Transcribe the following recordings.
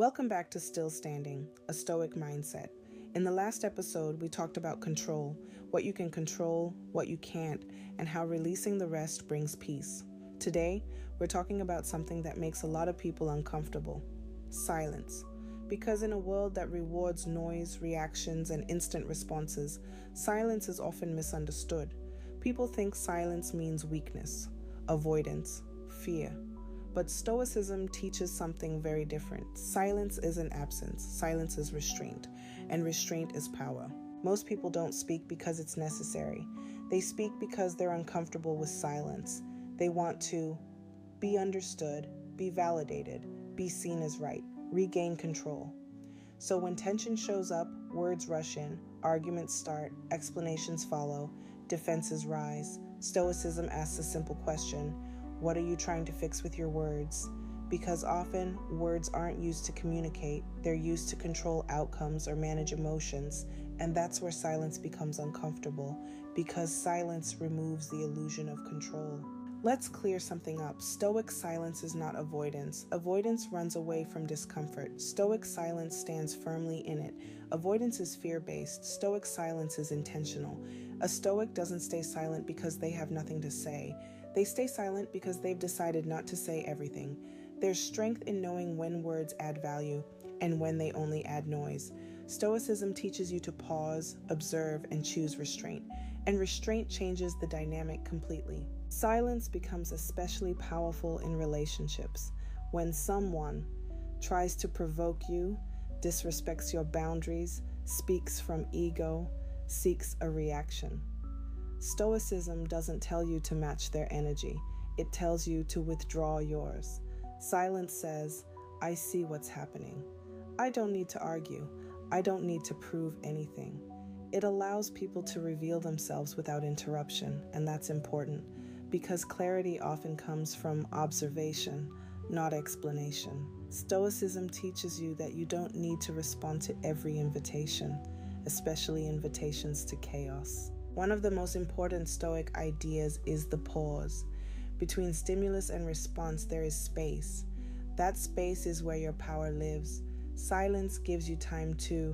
Welcome back to Still Standing, a Stoic Mindset. In the last episode, we talked about control, what you can control, what you can't, and how releasing the rest brings peace. Today, we're talking about something that makes a lot of people uncomfortable: silence. Because in a world that rewards noise, reactions, and instant responses, silence is often misunderstood. People think silence means weakness, avoidance, fear. But Stoicism teaches something very different. Silence isn't absence. Silence is restraint, and restraint is power. Most people don't speak because it's necessary. They speak because they're uncomfortable with silence. They want to be understood, be validated, be seen as right, regain control. So when tension shows up, words rush in, arguments start, explanations follow, defenses rise. Stoicism asks a simple question: what are you trying to fix with your words? Because often words aren't used to communicate, they're used to control outcomes or manage emotions, and that's where silence becomes uncomfortable, because silence removes the illusion of control. Let's clear something up. Stoic silence is not avoidance. Avoidance runs away from discomfort. Stoic silence stands firmly in it. Avoidance is fear-based. Stoic silence is intentional. A Stoic doesn't stay silent because they have nothing to say. They stay silent because they've decided not to say everything. There's strength in knowing when words add value and when they only add noise. Stoicism teaches you to pause, observe, and choose restraint. And restraint changes the dynamic completely. Silence becomes especially powerful in relationships. When someone tries to provoke you, disrespects your boundaries, speaks from ego, seeks a reaction. Stoicism doesn't tell you to match their energy. It tells you to withdraw yours. Silence says, I see what's happening. I don't need to argue. I don't need to prove anything. It allows people to reveal themselves without interruption, and that's important, because clarity often comes from observation, not explanation. Stoicism teaches you that you don't need to respond to every invitation, especially invitations to chaos. One of the most important Stoic ideas is the pause. Between stimulus and response, there is space. That space is where your power lives. Silence gives you time to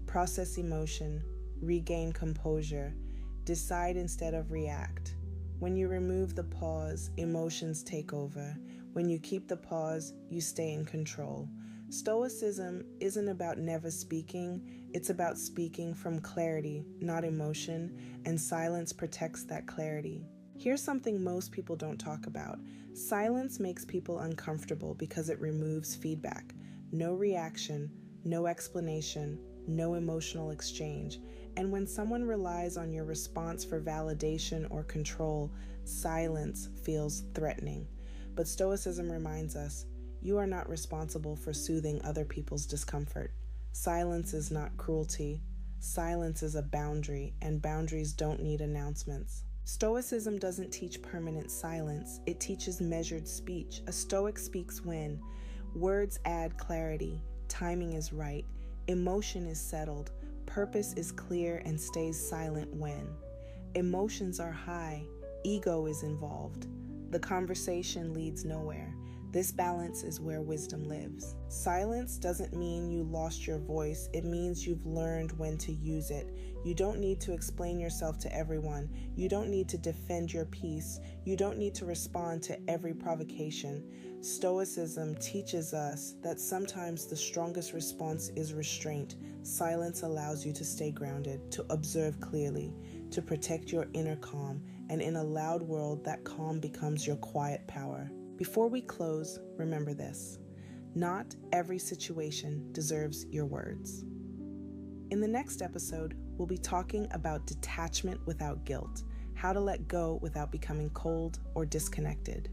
process emotion, regain composure, decide instead of react. When you remove the pause, emotions take over. When you keep the pause, you stay in control. Stoicism isn't about never speaking, it's about speaking from clarity, not emotion, and silence protects that clarity. Here's something most people don't talk about. Silence makes people uncomfortable because it removes feedback. No reaction, no explanation, no emotional exchange. And when someone relies on your response for validation or control, silence feels threatening. But Stoicism reminds us, you are not responsible for soothing other people's discomfort. Silence is not cruelty. Silence is a boundary, and boundaries don't need announcements. Stoicism doesn't teach permanent silence. It teaches measured speech. A Stoic speaks when words add clarity, timing is right, emotion is settled, purpose is clear and stays silent when emotions are high, ego is involved. The conversation leads nowhere. This balance is where wisdom lives. Silence doesn't mean you lost your voice. It means you've learned when to use it. You don't need to explain yourself to everyone. You don't need to defend your peace. You don't need to respond to every provocation. Stoicism teaches us that sometimes the strongest response is restraint. Silence allows you to stay grounded, to observe clearly, to protect your inner calm, and in a loud world, that calm becomes your quiet power. Before we close, remember this: not every situation deserves your words. In the next episode, we'll be talking about detachment without guilt, how to let go without becoming cold or disconnected.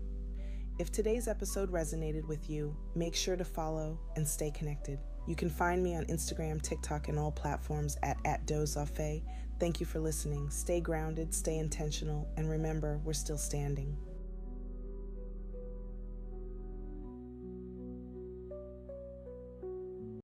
If today's episode resonated with you, make sure to follow and stay connected. You can find me on Instagram, TikTok, and all platforms at @dozafe. Thank you for listening. Stay grounded, stay intentional, and remember, we're still standing.